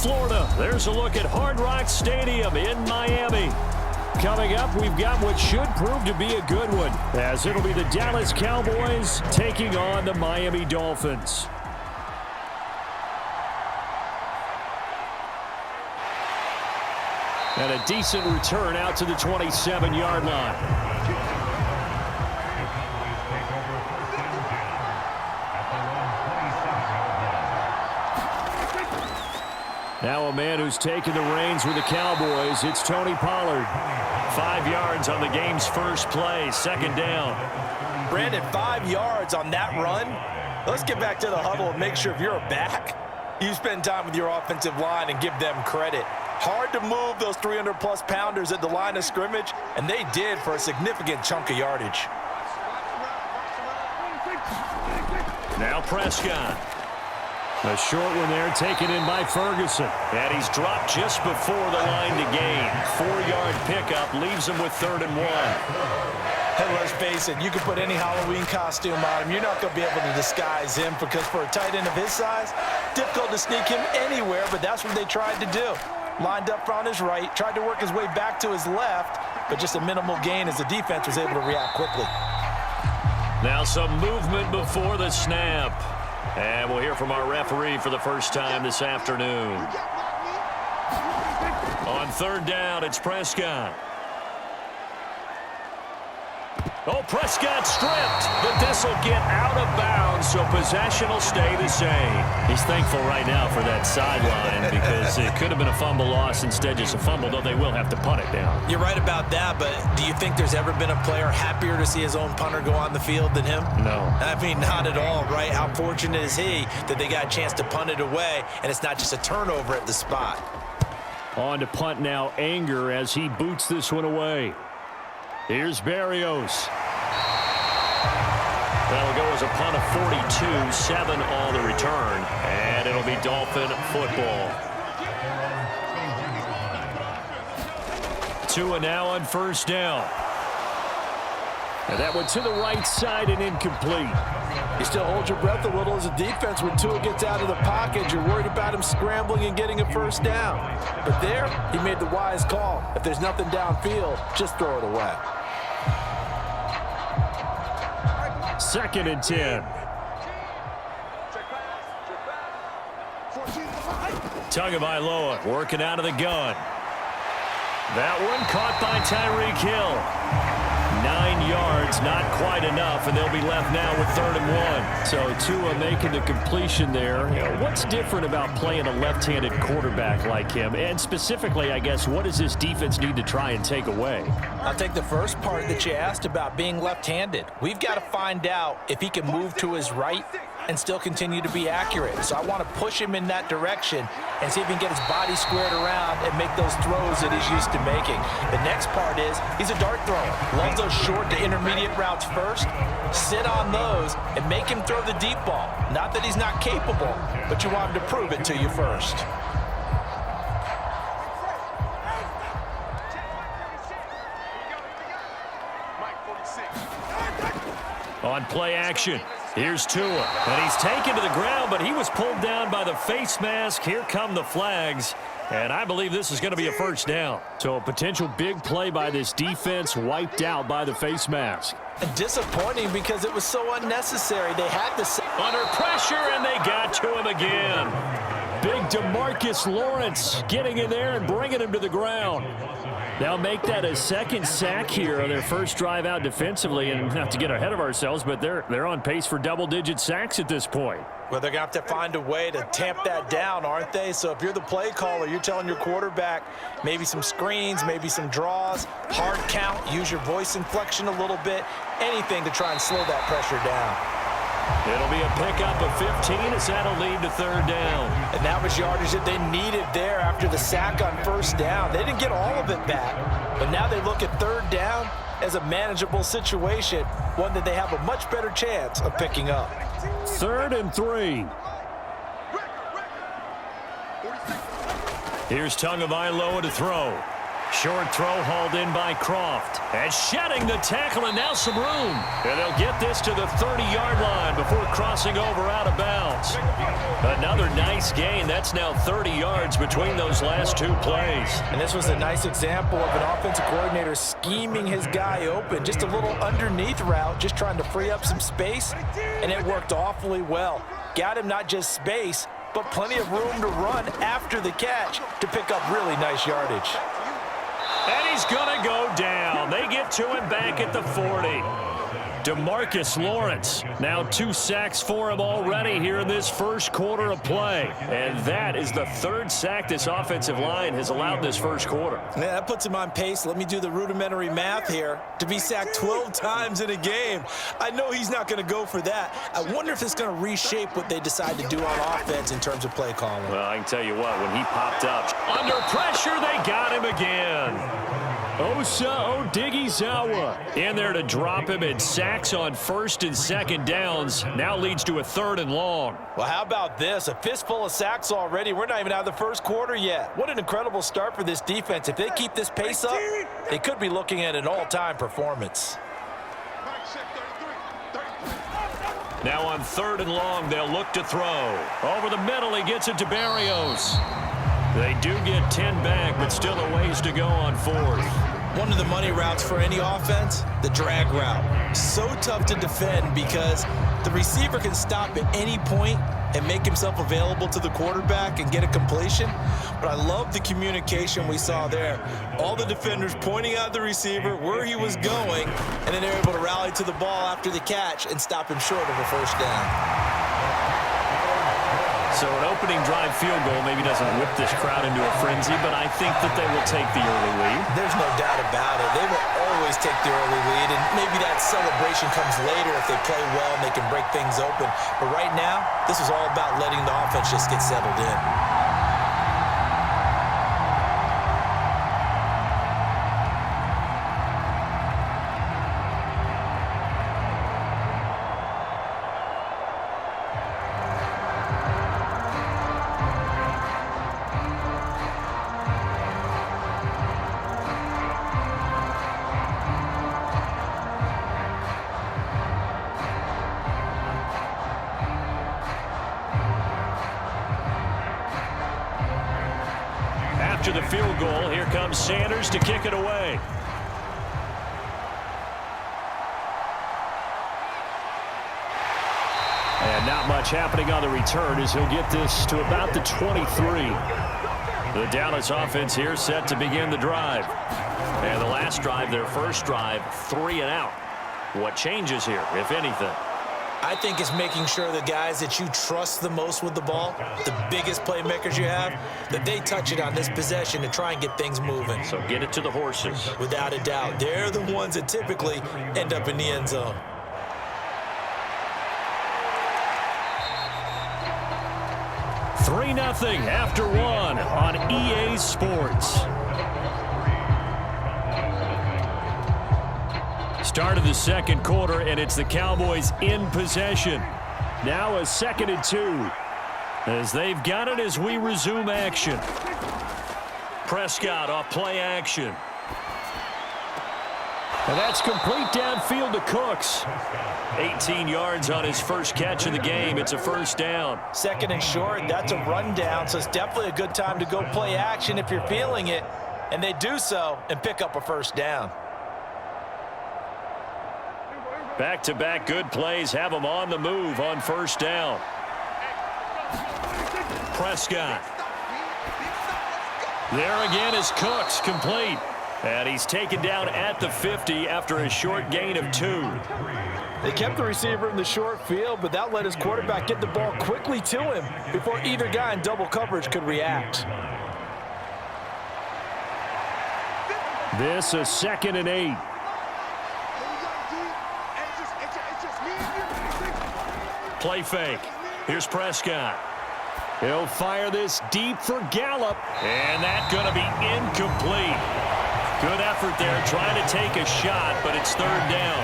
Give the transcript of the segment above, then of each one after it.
Florida. There's a look at Hard Rock Stadium in Miami. Coming up, we've got what should prove to be a good one, as it'll be the Dallas Cowboys taking on the Miami Dolphins. And a decent return out to the 27-yard line. Now a man who's taken the reins with the Cowboys, it's Tony Pollard. 5 yards on the game's first play, second down. Brandon, 5 yards on that run. Let's get back to the huddle and make sure if you're a back, you spend time with your offensive line and give them credit. Hard to move those 300-plus pounders at the line of scrimmage, and they did for a significant chunk of yardage. Now Prescott. A short one there taken in by Ferguson. And he's dropped just before the line to gain. 4-yard pickup leaves him with 3rd and 1. Hey, let's face it, you can put any Halloween costume on him. You're not going to be able to disguise him because for a tight end of his size, difficult to sneak him anywhere, but that's what they tried to do. Lined up on his right, tried to work his way back to his left, but just a minimal gain as the defense was able to react quickly. Now some movement before the snap. And we'll hear from our referee for the first time this afternoon. On 3rd down, it's Prescott. Oh, Prescott stripped, but this will get out of bounds, so possession will stay the same. He's thankful right now for that sideline because it could have been a fumble loss, instead just a fumble, though they will have to punt it down. You're right about that, but do you think there's ever been a player happier to see his own punter go on the field than him? No. I mean, not at all, right? How fortunate is he that they got a chance to punt it away, and it's not just a turnover at the spot. On to punt now, Anger, as he boots this one away. Here's Berrios. That'll go as a punt of 42, 7 on the return, and it'll be Dolphin football. Tua now on 1st down. And that one to the right side and incomplete. You still hold your breath a little as a defense when Tua gets out of the pocket. You're worried about him scrambling and getting a 1st down. But there, he made the wise call. If there's nothing downfield, just throw it away. 2nd and 10. Tagovailoa working out of the gun. That one caught by Tyreek Hill. 9 yards, not quite enough, and they'll be left now with 3rd and 1. So Tua making the completion there. You know, what's different about playing a left-handed quarterback like him? And specifically, I guess, what does this defense need to try and take away? I'll take the first part that you asked about being left-handed. We've got to find out if he can move to his right and still continue to be accurate. So I want to push him in that direction and see if he can get his body squared around and make those throws that he's used to making. The next part is he's a dart thrower. Loves those short to intermediate routes first. Sit on those and make him throw the deep ball. Not that he's not capable, but you want him to prove it to you first. On play action, here's Tua. And he's taken to the ground, but he was pulled down by the face mask. Here come the flags. And I believe this is going to be a 1st down. So a potential big play by this defense wiped out by the face mask. And disappointing because it was so unnecessary. They had to... Under pressure, and they got to him again. Big DeMarcus Lawrence getting in there and bringing him to the ground. They'll make that a 2nd sack here on their first drive out defensively, and not to get ahead of ourselves, but they're on pace for double-digit sacks at this point. Well, they're going to have to find a way to tamp that down, aren't they? So if you're the play caller, you're telling your quarterback maybe some screens, maybe some draws, hard count, use your voice inflection a little bit, anything to try and slow that pressure down. It'll be a pickup of 15 as that'll lead to 3rd down. And that was yardage that they needed there after the sack on 1st down. They didn't get all of it back, but now they look at 3rd down as a manageable situation, one that they have a much better chance of picking up. 3rd and 3. Here's Tagovailoa to throw. Short throw hauled in by Croft. And shedding the tackle, and now some room. And they'll get this to the 30-yard line before crossing over out of bounds. Another nice gain. That's now 30 yards between those last two plays. And this was a nice example of an offensive coordinator scheming his guy open. Just a little underneath route, just trying to free up some space, and it worked awfully well. Got him not just space, but plenty of room to run after the catch to pick up really nice yardage. And he's going to go down. They get to him back at the 40. DeMarcus Lawrence, now 2 sacks for him already here in this first quarter of play. And that is the 3rd sack this offensive line has allowed this first quarter. Yeah, that puts him on pace. Let me do the rudimentary math here. To be sacked 12 times in a game, I know he's not going to go for that. I wonder if it's going to reshape what they decide to do on offense in terms of play calling. Well, I can tell you what, when he popped up, under pressure, they got him again. Osa Odighizuwa in there to drop him, and sacks on 1st and 2nd downs now leads to a 3rd and long. Well, how about this? A fistful of sacks already. We're not even out of the first quarter yet. What an incredible start for this defense. If they keep this pace up, they could be looking at an all-time performance. Now on 3rd and long, they'll look to throw. Over the middle, he gets it to Berrios. They do get 10 back, but still a ways to go on 4th. One of the money routes for any offense, the drag route. So tough to defend because the receiver can stop at any point and make himself available to the quarterback and get a completion. But I love the communication we saw there. All the defenders pointing out the receiver, where he was going, and then they're able to rally to the ball after the catch and stop him short of a first down. So an opening drive field goal maybe doesn't whip this crowd into a frenzy, but I think that they will take the early lead. There's no doubt about it. They will always take the early lead, and maybe that celebration comes later if they play well and they can break things open. But right now, this is all about letting the offense just get settled in. After the field goal, here comes Sanders to kick it away. And not much happening on the return as he'll get this to about the 23. The Dallas offense here set to begin the drive. And the last drive, their first drive, 3 and out. What changes here, if anything? I think it's making sure the guys that you trust the most with the ball, the biggest playmakers you have, that they touch it on this possession to try and get things moving. So get it to the horses. Without a doubt. They're the ones that typically end up in the end zone. Three 0 after 1 on EA Sports. Start of the second quarter, and it's the Cowboys in possession. Now a 2nd and 2 as they've got it as we resume action. Prescott off play action. And that's complete downfield to Cooks. 18 yards on his first catch of the game. It's a first down. 2nd and short, that's a rundown, so it's definitely a good time to go play action if you're feeling it. And they do so and pick up a first down. Back-to-back good plays have them on the move on first down. Prescott. There again is Cooks, complete. And he's taken down at the 50 after a short gain of 2. They kept the receiver in the short field, but that let his quarterback get the ball quickly to him before either guy in double coverage could react. This a 2nd and 8. Play fake. Here's Prescott. He'll fire this deep for Gallup. And that's going to be incomplete. Good effort there trying to take a shot, but it's 3rd down.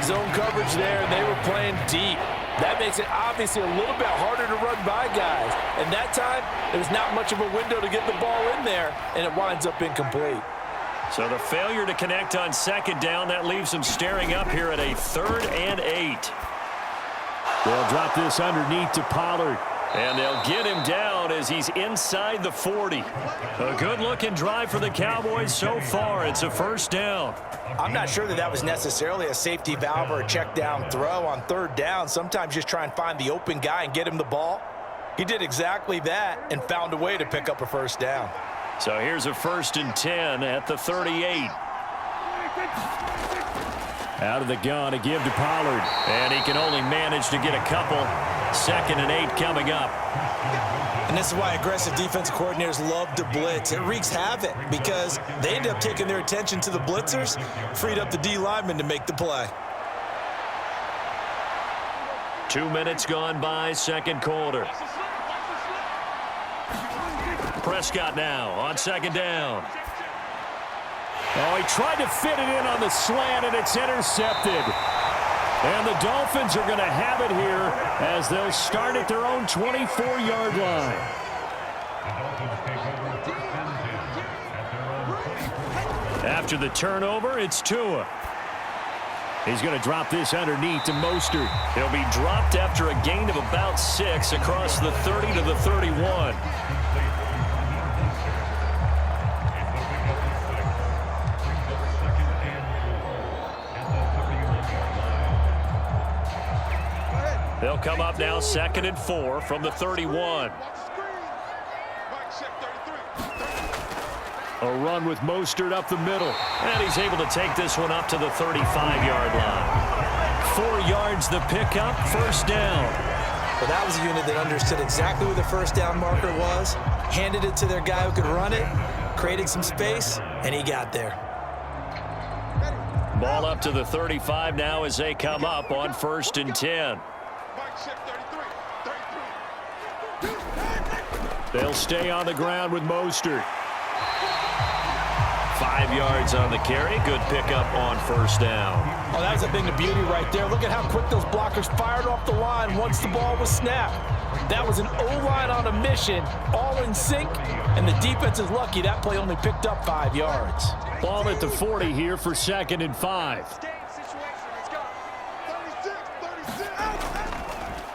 Zone coverage there, and they were playing deep. That makes it obviously a little bit harder to run by guys. And that time, there's not much of a window to get the ball in there, and it winds up incomplete. So the failure to connect on second down, that leaves them staring up here at a 3rd and 8. They'll drop this underneath to Pollard. And they'll get him down as he's inside the 40. A good-looking drive for the Cowboys so far. It's a 1st down. I'm not sure that was necessarily a safety valve or a check down throw on 3rd down. Sometimes just try and find the open guy and get him the ball. He did exactly that and found a way to pick up a 1st down. So here's a 1st and 10 at the 38. Out of the gun to give to Pollard. And he can only manage to get a couple. 2nd and 8 coming up. And this is why aggressive defensive coordinators love to blitz. It wreaks havoc because they end up taking their attention to the blitzers, freed up the D lineman to make the play. 2 minutes gone by, 2nd quarter. Prescott now on 2nd down. Oh, he tried to fit it in on the slant, and it's intercepted. And the Dolphins are going to have it here as they'll start at their own 24-yard line. After the turnover, it's Tua. He's going to drop this underneath to Mostert. He'll be dropped after a gain of about 6 across the 30 to the 31. They'll come up now 2nd and 4 from the 31. A run with Mostert up the middle. And he's able to take this one up to the 35-yard line. 4 yards the pickup, 1st down. Well, that was a unit that understood exactly where the 1st down marker was, handed it to their guy who could run it, created some space, and he got there. Ball up to the 35 now as they come up on 1st and 10. They'll stay on the ground with Mostert. 5 yards on the carry. Good pickup on 1st down. Oh, that was a thing of beauty right there. Look at how quick those blockers fired off the line once the ball was snapped. That was an O-line on a mission, all in sync, and the defense is lucky that play only picked up 5 yards. Ball at the 40 here for 2nd and 5.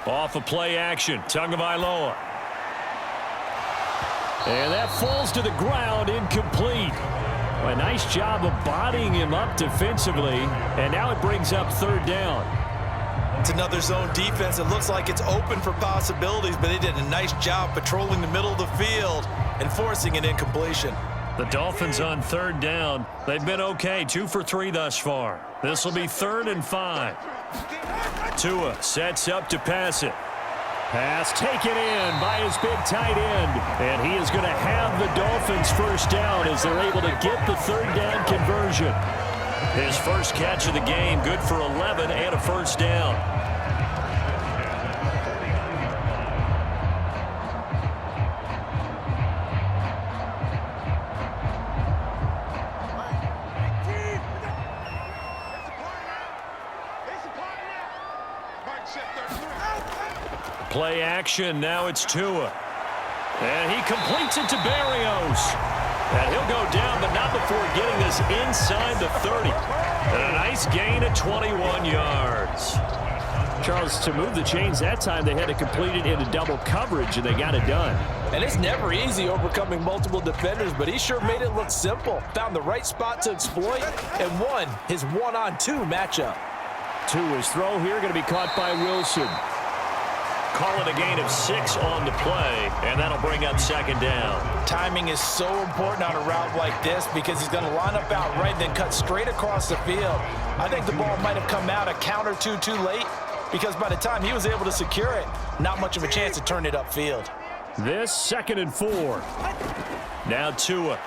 Off a play action, Tagovailoa. And that falls to the ground, incomplete. A nice job of bodying him up defensively, and now it brings up 3rd down. It's another zone defense. It looks like it's open for possibilities, but they did a nice job patrolling the middle of the field and forcing an incompletion. The Dolphins on 3rd down. They've been okay, 2 for 3 thus far. This will be 3rd and 5. Tua sets up to pass it. Pass taken in by his big tight end. And he is going to have the Dolphins 1st down as they're able to get the 3rd down conversion. His first catch of the game, good for 11 and a 1st down. Play action, now it's Tua. And he completes it to Berrios. And he'll go down, but not before getting this inside the 30. And a nice gain of 21 yards. Charles, to move the chains that time, they had to complete it into double coverage, and they got it done. And it's never easy overcoming multiple defenders, but he sure made it look simple. Found the right spot to exploit and won his 1-on-2 matchup. Tua's throw here going to be caught by Wilson. Call it a gain of 6 on the play, and that'll bring up 2nd down. Timing is so important on a route like this because he's going to line up out right and then cut straight across the field. I think the ball might have come out a count or two too late because by the time he was able to secure it, not much of a chance to turn it upfield. This 2nd and 4. Now Tua.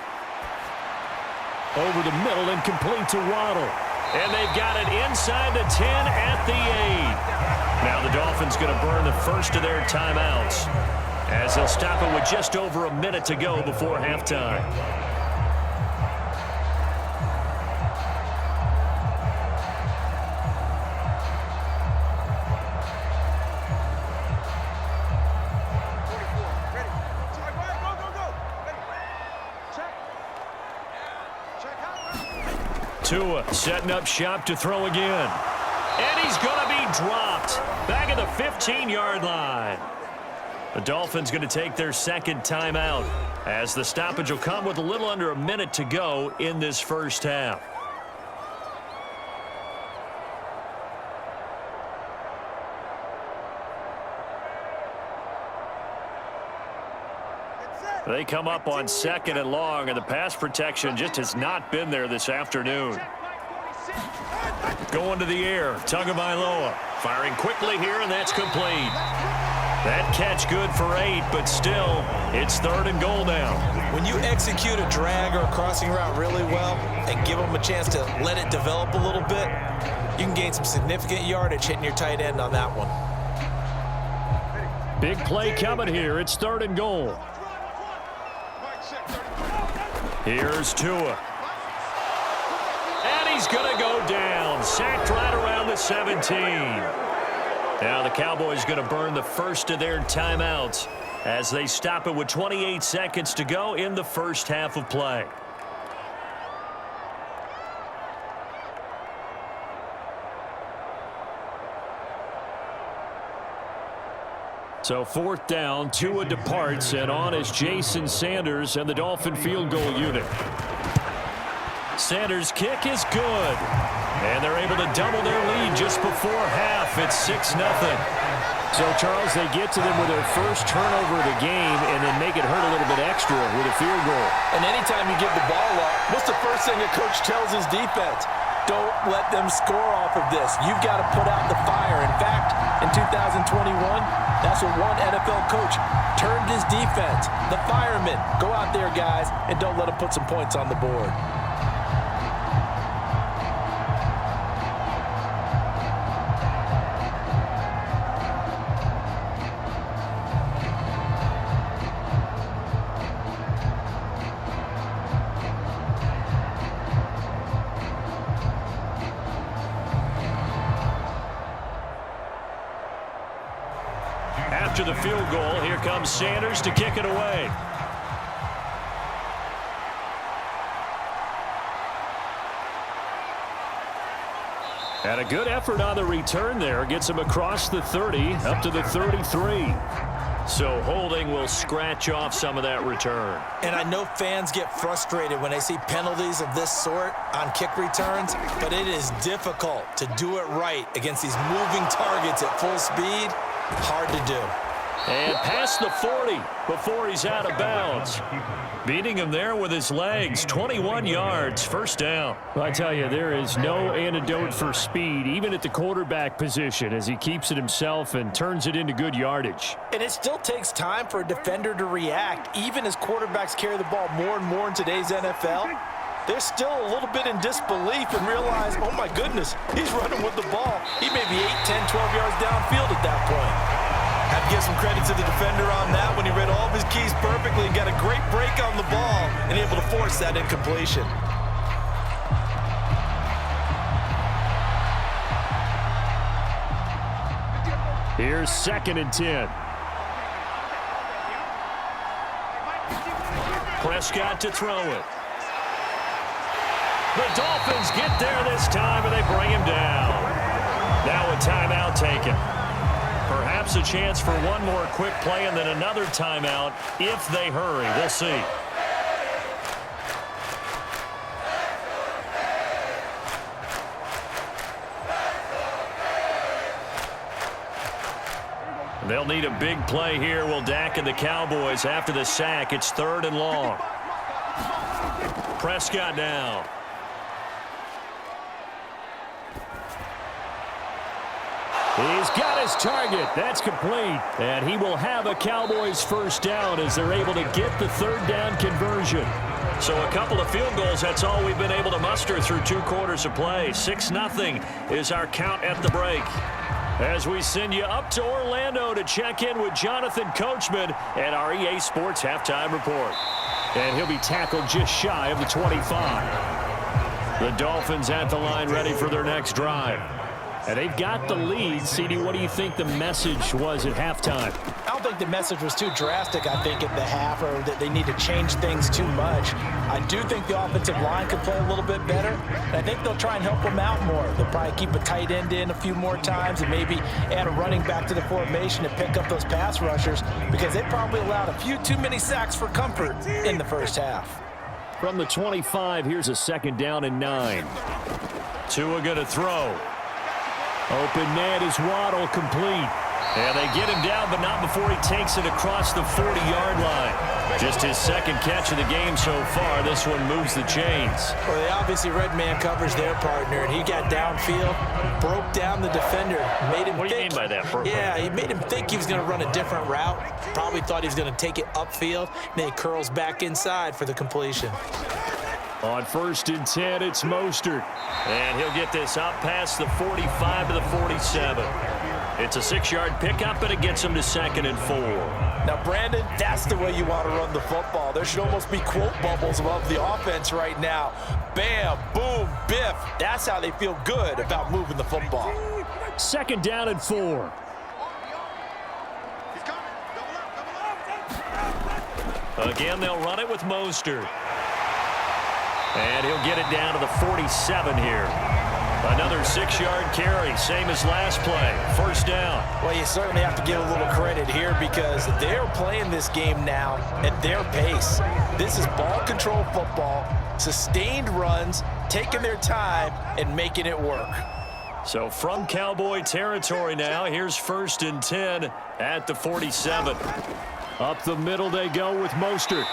Over the middle and complete to Waddle. And they've got it inside the 10 at the 8. Now the Dolphins going to burn the first of their timeouts as they'll stop it with just over a minute to go before halftime. Tua setting up shop to throw again. And he's going to be dropped back at the 15-yard line. The Dolphins going to take their second timeout as the stoppage will come with a little under a minute to go in this first half. They come up on 2nd and long, and the pass protection just has not been there this afternoon. Going to the air, Tagovailoa. Firing quickly here, and that's complete. That catch good for 8, but still, it's 3rd and goal now. When you execute a drag or a crossing route really well and give them a chance to let it develop a little bit, you can gain some significant yardage hitting your tight end on that one. Big play coming here. It's 3rd and goal. Here's Tua. And he's going to go down. Sacked right around the 17. Now the Cowboys going to burn the first of their timeouts as they stop it with 28 seconds to go in the first half of play. So 4th down, Tua departs, and on is Jason Sanders and the Dolphin field goal unit. Sanders' kick is good. And they're able to double their lead just before half. It's 6-0. So, Charles, they get to them with their first turnover of the game and then make it hurt a little bit extra with a field goal. And anytime you give the ball up, what's the first thing a coach tells his defense? Don't let them score off of this. You've got to put out the fire. In fact, in 2021, that's what one NFL coach turned his defense. The firemen. Go out there, guys, and don't let them put some points on the board. After the field goal, here comes Sanders to kick it away. And a good effort on the return there. Gets him across the 30, up to the 33. So holding will scratch off some of that return. And I know fans get frustrated when they see penalties of this sort on kick returns, but it is difficult to do it right against these moving targets at full speed. Hard to do. And past the 40 before he's out of bounds. Beating him there with his legs. 21 yards, first down. Well, I tell you, there is no antidote for speed, even at the quarterback position, as he keeps it himself and turns it into good yardage. And it still takes time for a defender to react, even as quarterbacks carry the ball more and more in today's NFL. They're still a little bit in disbelief and realize, oh my goodness, he's running with the ball. He may be 8, 10, 12 yards downfield at that point. Have to give some credit to the defender on that when he read all of his keys perfectly and got a great break on the ball and able to force that incompletion. Here's 2nd and 10. Prescott to throw it. The Dolphins get there this time, and they bring him down. Now a timeout taken. Perhaps a chance for one more quick play and then another timeout if they hurry. We'll see. They'll need a big play here, will Dak and the Cowboys after the sack. It's 3rd and long. Prescott now. He's got his target. That's complete. And he will have a Cowboys first down as they're able to get the 3rd down conversion. So a couple of field goals, that's all we've been able to muster through 2 quarters of play. 6-0 is our count at the break. As we send you up to Orlando to check in with Jonathan Coachman and our EA Sports Halftime Report. And he'll be tackled just shy of the 25. The Dolphins at the line ready for their next drive. And they've got the lead. CD, what do you think the message was at halftime? I don't think the message was too drastic, I think, at the half, or that they need to change things too much. I do think the offensive line could play a little bit better, and I think they'll try and help them out more. They'll probably keep a tight end in a few more times and maybe add a running back to the formation to pick up those pass rushers, because they probably allowed a few too many sacks for comfort in the first half. From the 25, here's a second down and 9. Tua going to throw. Open man is Waddle, complete. And they get him down, but not before he takes it across the 40-yard line. Just his second catch of the game so far. This one moves the chains. Well, they obviously red man covers their partner, and he got downfield, broke down the defender, made him What do you mean by that? Yeah, he made him think he was going to run a different route. Probably thought he was going to take it upfield, and then he curls back inside for the completion. On 1st and 10, it's Mostert. And he'll get this out past the 45 to the 47. It's a 6-yard pickup, and it gets him to 2nd and 4. Now, Brandon, that's the way you want to run the football. There should almost be quote bubbles above the offense right now. Bam, boom, biff. That's how they feel good about moving the football. 2nd down and 4. Again, they'll run it with Mostert. And he'll get it down to the 47 here. Another 6-yard carry, same as last play. 1st down. Well, you certainly have to give a little credit here because they're playing this game now at their pace. This is ball control football, sustained runs, taking their time, and making it work. So from Cowboy territory now, here's 1st and 10 at the 47. Up the middle they go with Mostert.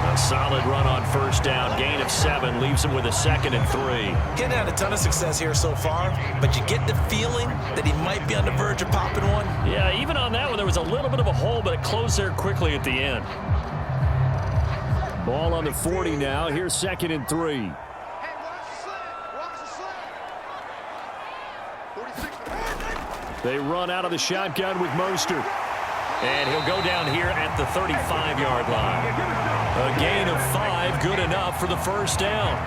A solid run on 1st down, gain of 7, leaves him with a 2nd and 3. Getting had a ton of success here so far, but you get the feeling that he might be on the verge of popping one. Yeah, even on that one, there was a little bit of a hole, but it closed there quickly at the end. Ball on the 40 now. Here's 2nd and 3. They run out of the shotgun with Mostert. And he'll go down here at the 35-yard line. A gain of 5, good enough for the 1st down.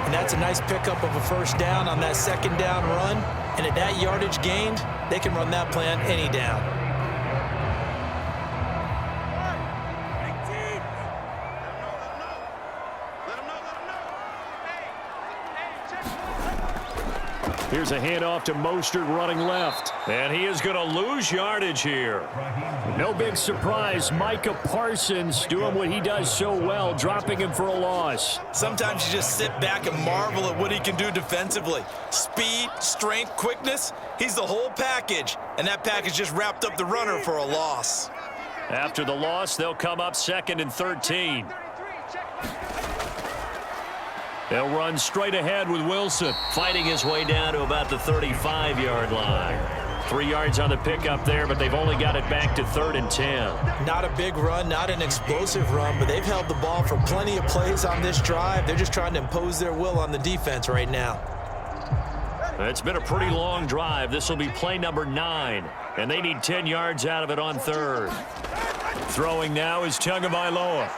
And that's a nice pickup of a 1st down on that 2nd down run. And at that yardage gained, they can run that play on any down. Here's a handoff to Mostert running left. And he is going to lose yardage here. No big surprise. Micah Parsons doing what he does so well, dropping him for a loss. Sometimes you just sit back and marvel at what he can do defensively. Speed, strength, quickness, he's the whole package. And that package just wrapped up the runner for a loss. After the loss, they'll come up 2nd and 13. They'll run straight ahead with Wilson, fighting his way down to about the 35-yard line. 3 yards on the pickup there, but they've only got it back to 3rd and 10. Not a big run, not an explosive run, but they've held the ball for plenty of plays on this drive. They're just trying to impose their will on the defense right now. It's been a pretty long drive. This will be play number 9, and they need 10 yards out of it on 3rd. Throwing now is Tagovailoa.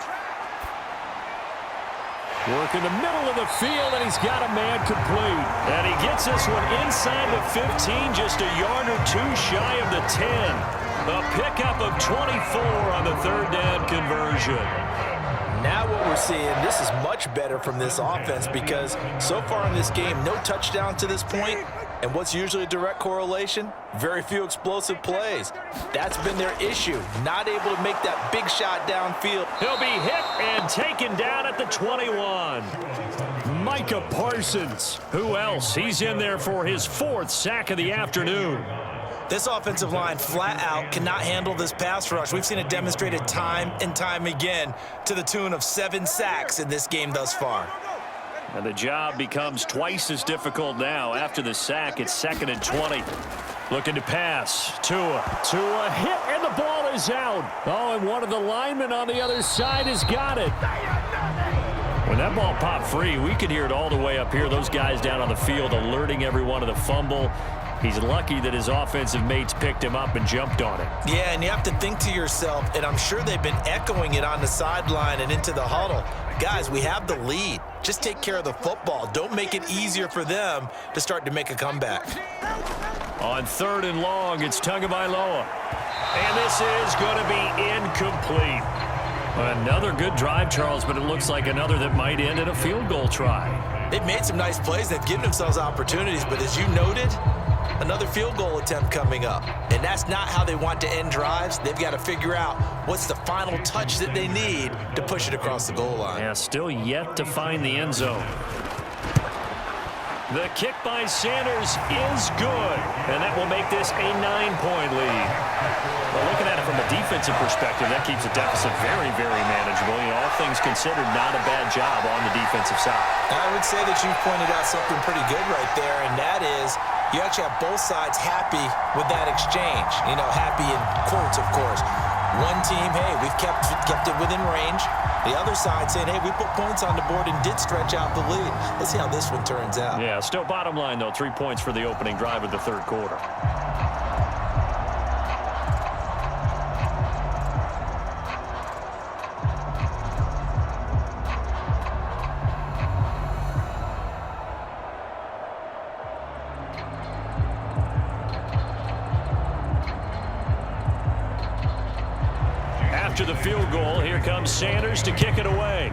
Work in the middle of the field, and he's got a man complete. And he gets this one inside the 15, just a yard or 2 shy of the 10. A pickup of 24 on the 3rd down conversion. Now what we're seeing, this is much better from this offense because so far in this game, no touchdown to this point. And what's usually a direct correlation? Very few explosive plays. That's been their issue, not able to make that big shot downfield. He'll be hit and taken down at the 21. Micah Parsons. Who else? He's in there for his 4th sack of the afternoon. This offensive line flat out cannot handle this pass rush. We've seen it demonstrated time and time again to the tune of 7 sacks in this game thus far. And the job becomes twice as difficult now. After the sack, it's 2nd and 20. Looking to pass. Tua hit, and the ball is out. Oh, and one of the linemen on the other side has got it. When that ball popped free, we could hear it all the way up here. Those guys down on the field alerting everyone of the fumble. He's lucky that his offensive mates picked him up and jumped on him. Yeah, and you have to think to yourself, and I'm sure they've been echoing it on the sideline and into the huddle. Guys, we have the lead. Just take care of the football. Don't make it easier for them to start to make a comeback. On 3rd and long, it's Tagovailoa. And this is going to be incomplete. Another good drive, Charles, but it looks like another that might end in a field goal try. They've made some nice plays. They've given themselves opportunities, but as you noted, another field goal attempt coming up. And that's not how they want to end drives. They've got to figure out what's the final touch that they need to push it across the goal line. Yeah, still yet to find the end zone. The kick by Sanders is good, and that will make this a 9-point lead. Well, looking at it from a defensive perspective, that keeps the deficit very, very manageable. You know, all things considered, not a bad job on the defensive side. I would say that you pointed out something pretty good right there, and that is you actually have both sides happy with that exchange. You know, happy in quotes, of course. One team, hey, we've kept it within range. The other side saying, hey, we put points on the board and did stretch out the lead. Let's see how this one turns out. Yeah, still bottom line, though, 3 points for the opening drive of the 3rd quarter. After the field goal, here comes Sanders to kick it away.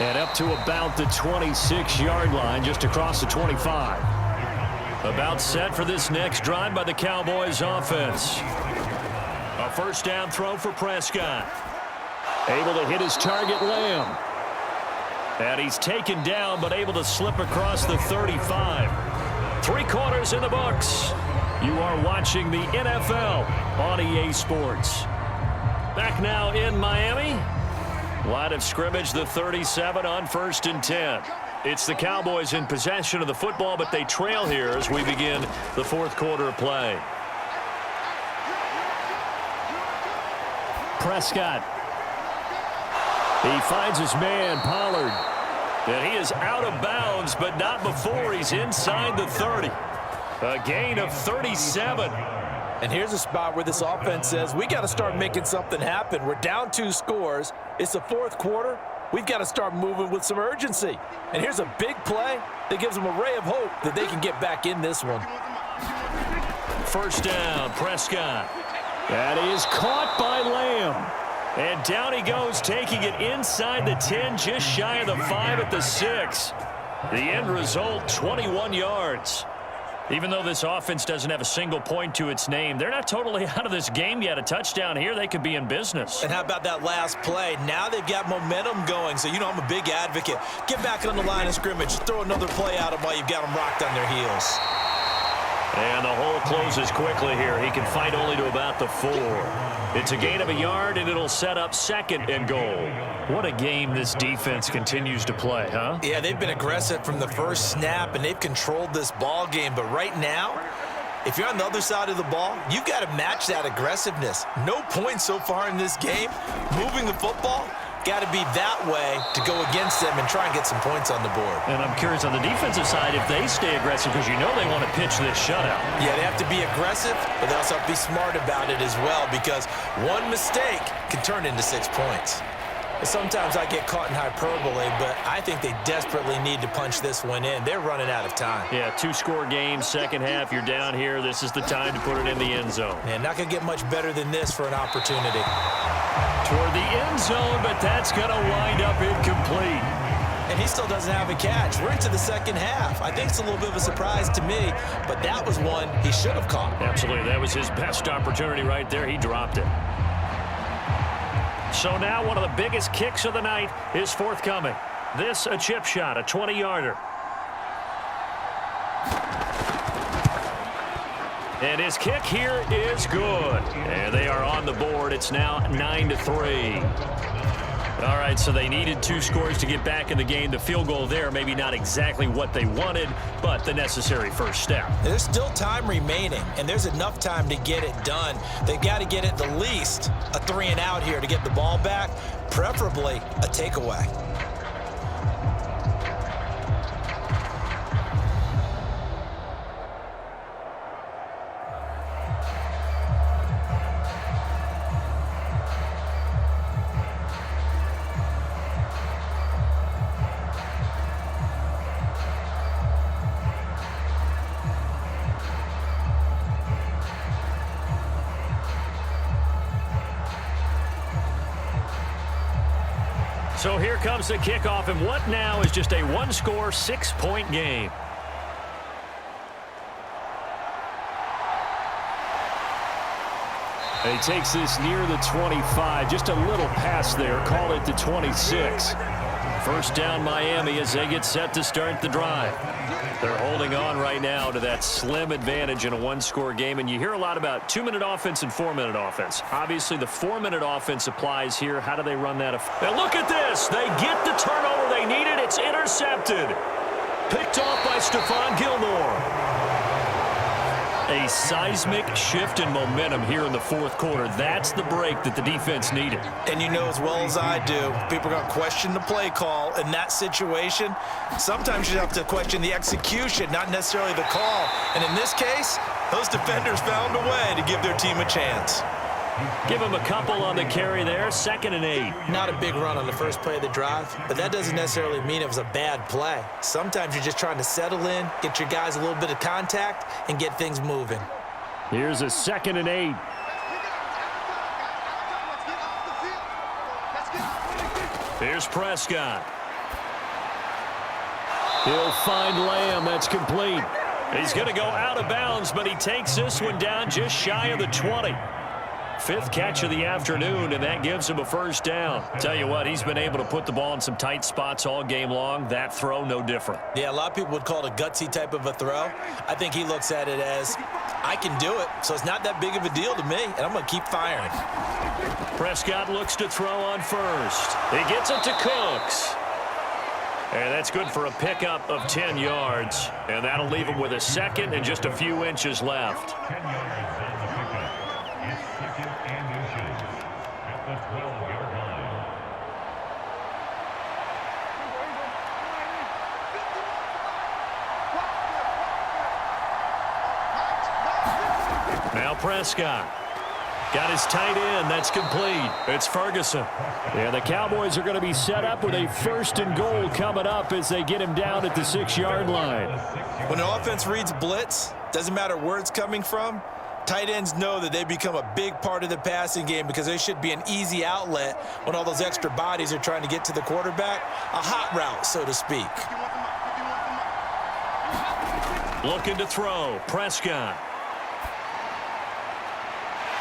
And up to about the 26-yard line, just across the 25. About set for this next drive by the Cowboys offense. A 1st down throw for Prescott. Able to hit his target, Lamb. And he's taken down, but able to slip across the 35. 3 quarters in the books. You are watching the NFL on EA Sports. Back now in Miami. Line of scrimmage, the 37 on 1st and 10. It's the Cowboys in possession of the football, but they trail here as we begin the 4th quarter of play. Prescott. He finds his man, Pollard. And he is out of bounds, but not before he's inside the 30. A gain of 37. And here's a spot where this offense says, we got to start making something happen. We're down 2 scores. It's the 4th quarter. We've got to start moving with some urgency. And here's a big play that gives them a ray of hope that they can get back in this one. 1st down, Prescott. That is caught by Lamb. And down he goes, taking it inside the 10, just shy of the 5 at the 6. The end result, 21 yards. Even though this offense doesn't have a single point to its name, they're not totally out of this game yet. A touchdown here, they could be in business. And how about that last play? Now they've got momentum going, so you know I'm a big advocate. Get back on the line of scrimmage. Throw another play at them while you've got them rocked on their heels. And the hole closes quickly here. He can fight only to about the 4. It's a gain of a yard, and it'll set up 2nd and goal. What a game this defense continues to play, huh? Yeah, they've been aggressive from the first snap, and they've controlled this ball game. But right now, if you're on the other side of the ball, you've got to match that aggressiveness. No points so far in this game. Moving the football, got to be that way to go against them and try and get some points on the board. And I'm curious on the defensive side if they stay aggressive, because you know they want to pitch this shutout. Yeah, they have to be aggressive, but they also have to be smart about it as well, because one mistake can turn into 6 points. Sometimes I get caught in hyperbole, but I think they desperately need to punch this one in. They're running out of time. Yeah, 2-score game, 2nd half. You're down here. This is the time to put it in the end zone. Man, not going to get much better than this for an opportunity. Toward the end zone, but that's going to wind up incomplete. And he still doesn't have a catch. We're into the 2nd half. I think it's a little bit of a surprise to me, but that was one he should have caught. Absolutely. That was his best opportunity right there. He dropped it. So now one of the biggest kicks of the night is forthcoming. This a chip shot, a 20-yarder. And his kick here is good. And they are on the board. It's now 9-3. All right, so they needed 2 scores to get back in the game. The field goal there, maybe not exactly what they wanted, but the necessary first step. There's still time remaining, and there's enough time to get it done. They've got to get at the least a 3-and-out here to get the ball back, preferably a takeaway. So here comes the kickoff, and what now is just a 1-score, 6-point game. He takes this near the 25, just a little pass there, call it the 26. First down Miami as they get set to start the drive. They're holding on right now to that slim advantage in a 1-score game, and you hear a lot about 2-minute offense and 4-minute offense. Obviously, the 4-minute offense applies here. How do they run that? And look at this. They get the turnover they needed. It's intercepted. Picked off by Stephon Gilmore. A seismic shift in momentum here in the 4th quarter. That's the break that the defense needed. And you know as well as I do, people are going to question the play call in that situation. Sometimes you have to question the execution, not necessarily the call. And in this case, those defenders found a way to give their team a chance. Give him a couple on the carry there, 2nd and 8. Not a big run on the first play of the drive, but that doesn't necessarily mean it was a bad play. Sometimes you're just trying to settle in, get your guys a little bit of contact, and get things moving. Here's a 2nd and 8. Here's Prescott. He'll find Lamb. That's complete. He's going to go out of bounds, but he takes this one down just shy of the 20. 5th catch of the afternoon, and that gives him a first down. Tell you what, he's been able to put the ball in some tight spots all game long. That throw, no different. Yeah, a lot of people would call it a gutsy type of a throw. I think he looks at it as, I can do it, so it's not that big of a deal to me, and I'm going to keep firing. Prescott looks to throw on first. He gets it to Cooks. And that's good for a pickup of 10 yards. And that'll leave him with a 2nd and just a few inches left. Now Prescott. Got his tight end. That's complete. It's Ferguson. Yeah, the Cowboys are going to be set up with a 1st and goal coming up as they get him down at the 6-yard line. When the offense reads blitz, doesn't matter where it's coming from, tight ends know that they become a big part of the passing game because they should be an easy outlet when all those extra bodies are trying to get to the quarterback. A hot route, so to speak. Looking to throw. Prescott.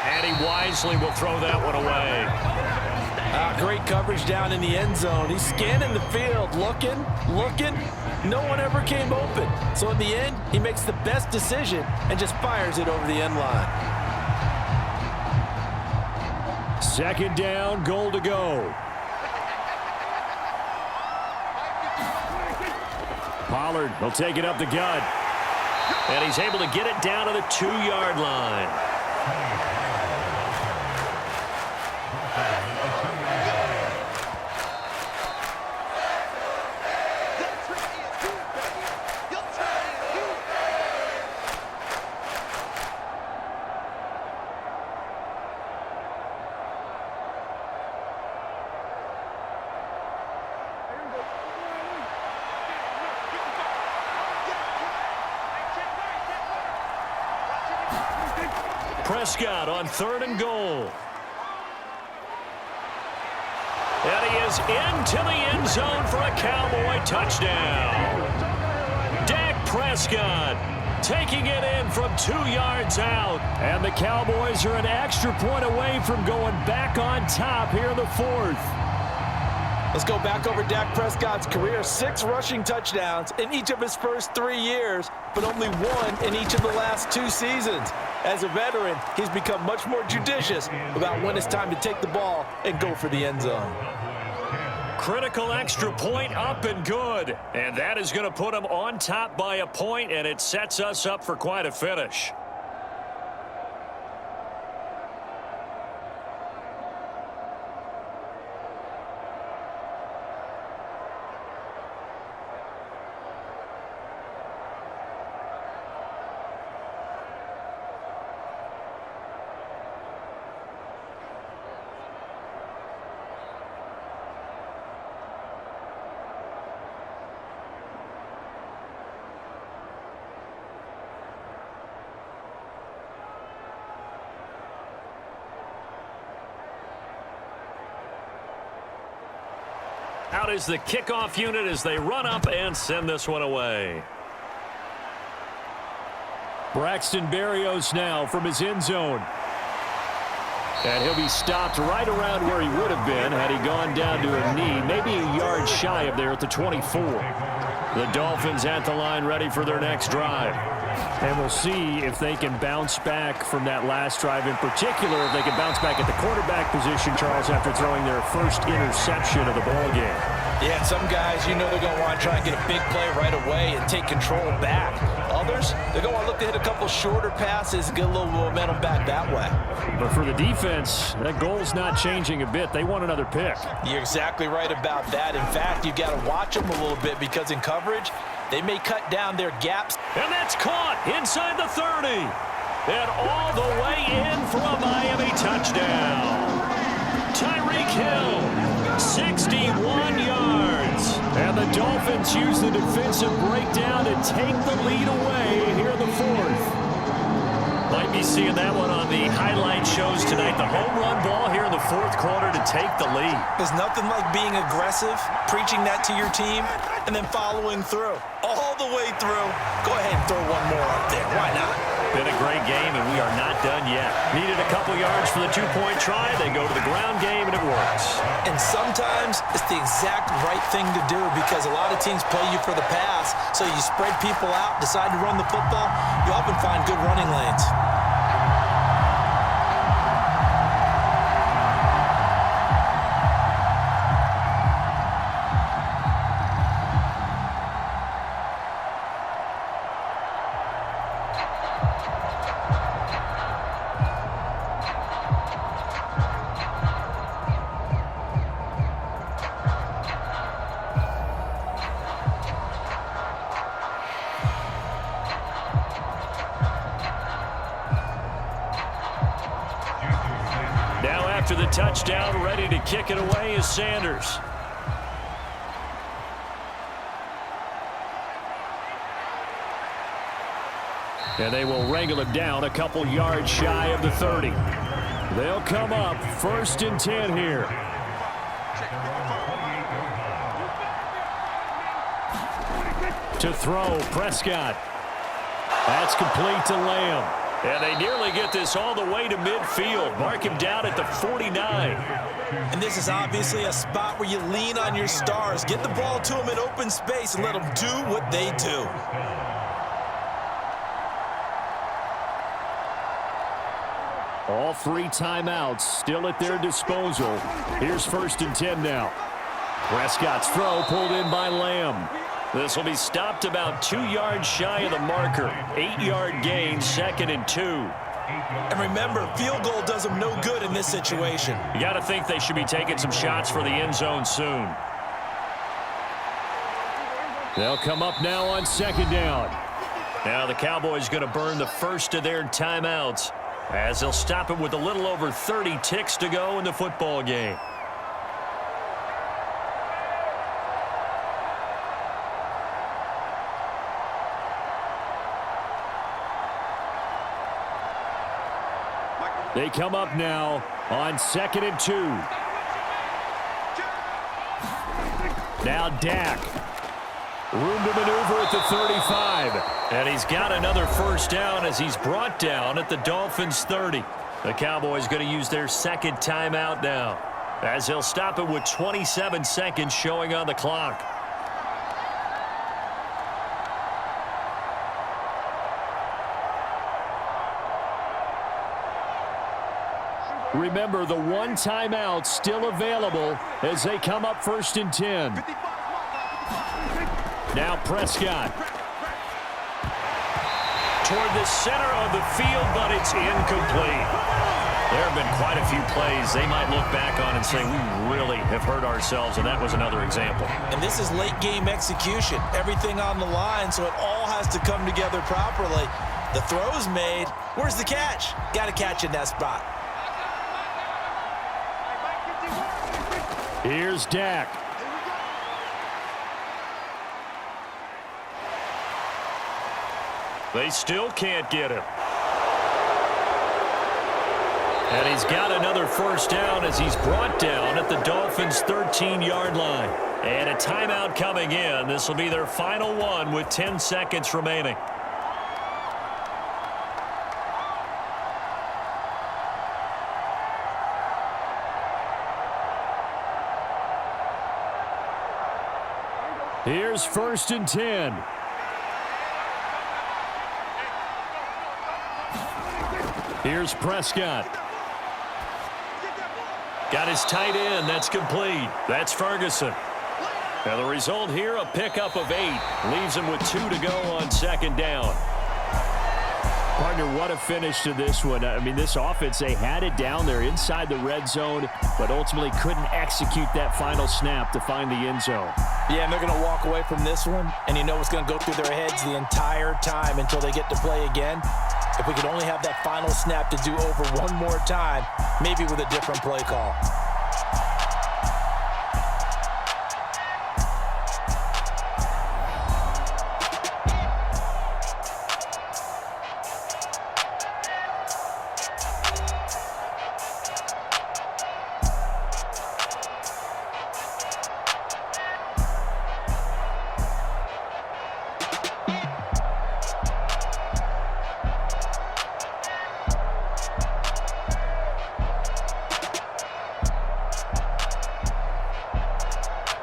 And he wisely will throw that one away. Great coverage down in the end zone. He's scanning the field, looking. No one ever came open. So in the end, he makes the best decision and just fires it over the end line. 2nd down, goal to go. Pollard will take it up the gut. And he's able to get it down to the 2-yard line. Prescott on 3rd and goal. And he is into the end zone for a Cowboy touchdown. Dak Prescott taking it in from 2 yards out. And the Cowboys are an extra point away from going back on top here in the 4th. Let's go back over Dak Prescott's career. 6 rushing touchdowns in each of his first 3 years, but only 1 in each of the last 2 seasons. As a veteran, he's become much more judicious about when it's time to take the ball and go for the end zone. critical extra point up and good. And that is going to put them on top by a point, and it sets us up for quite a finish. Out is the kickoff unit as they run up and send this one away. Braxton Berrios now from his end zone. And he'll be stopped right around where he would have been had he gone down to a knee, maybe a yard shy of there at the 24. The Dolphins at the line ready for their next drive. And we'll see if they can bounce back from that last drive, in particular if they can bounce back at the quarterback position, Charles, after throwing their first interception of the ball game. Yeah, some guys, you know they're going to want to try and get a big play right away and take control back. Others, they're going to want to look to hit a couple shorter passes and get a little momentum back that way. But for the defense, that goal's not changing a bit. They want another pick. You're exactly right about that. In fact, you've got to watch them a little bit because in coverage, they may cut down their gaps. And that's caught inside the 30. And all the way in for a Miami touchdown. Tyreek Hill, 61 yards. And the Dolphins use the defensive breakdown to take the lead away here in the fourth. Might be seeing that one on the highlight shows tonight. The home run ball here in the fourth quarter to take the lead. There's nothing like being aggressive, preaching that to your team, and then following through. All the way through. Go ahead and throw one more up there. Why not? Been a great game, and we are not done yet. Needed a couple yards for the two-point try. They go to the ground game, and it works. And sometimes it's the exact right thing to do because a lot of teams play you for the pass. So you spread people out, decide to run the football. You often find good running lanes. After the touchdown, ready to kick it away is Sanders. And they will wrangle him down a couple yards shy of the 30. They'll come up 1st and 10 here. To throw, Prescott. That's complete to Lamb. And they nearly get this all the way to midfield. Mark him down at the 49. And this is obviously a spot where you lean on your stars. Get the ball to them in open space and let them do what they do. All 3 timeouts still at their disposal. Here's 1st and 10 now. Prescott's throw pulled in by Lamb. This will be stopped about 2 yards shy of the marker. 8-yard gain, 2nd and 2. And remember, field goal does them no good in this situation. You got to think they should be taking some shots for the end zone soon. They'll come up now on 2nd down. Now the Cowboys going to burn the first of their timeouts as they'll stop it with a little over 30 ticks to go in the football game. They come up now on 2nd and 2. Now Dak. Room to maneuver at the 35. And he's got another first down as he's brought down at the Dolphins' 30. The Cowboys going to use their 2nd timeout now as they'll stop it with 27 seconds showing on the clock. Remember, the one timeout still available as they come up 1st and 10. Now Prescott. Toward the center of the field, but it's incomplete. There have been quite a few plays they might look back on and say, we really have hurt ourselves, and that was another example. And this is late-game execution. Everything on the line, so it all has to come together properly. The throw's made. Where's the catch? Got to catch in that spot. Here's Dak. They still can't get him. And he's got another first down as he's brought down at the Dolphins' 13-yard line. And a timeout coming in. This will be their final one with 10 seconds remaining. Here's 1st and 10. Here's Prescott. Got his tight end. That's complete. That's Ferguson. Now the result here, a pickup of 8. Leaves him with 2 to go on 2nd down. Partner, what a finish to this one. I mean, this offense, they had it down there inside the red zone, but ultimately couldn't execute that final snap to find the end zone. Yeah, and they're going to walk away from this one, and you know what's going to go through their heads the entire time until they get to play again. If we could only have that final snap to do over one more time, maybe with a different play call.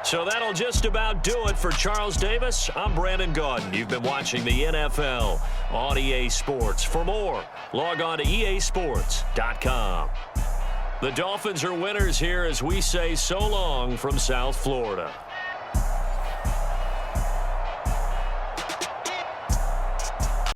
So that'll just about do it for Charles Davis. I'm Brandon Gaudin. You've been watching the NFL on EA Sports. For more, log on to easports.com. The Dolphins are winners here as we say so long from South Florida.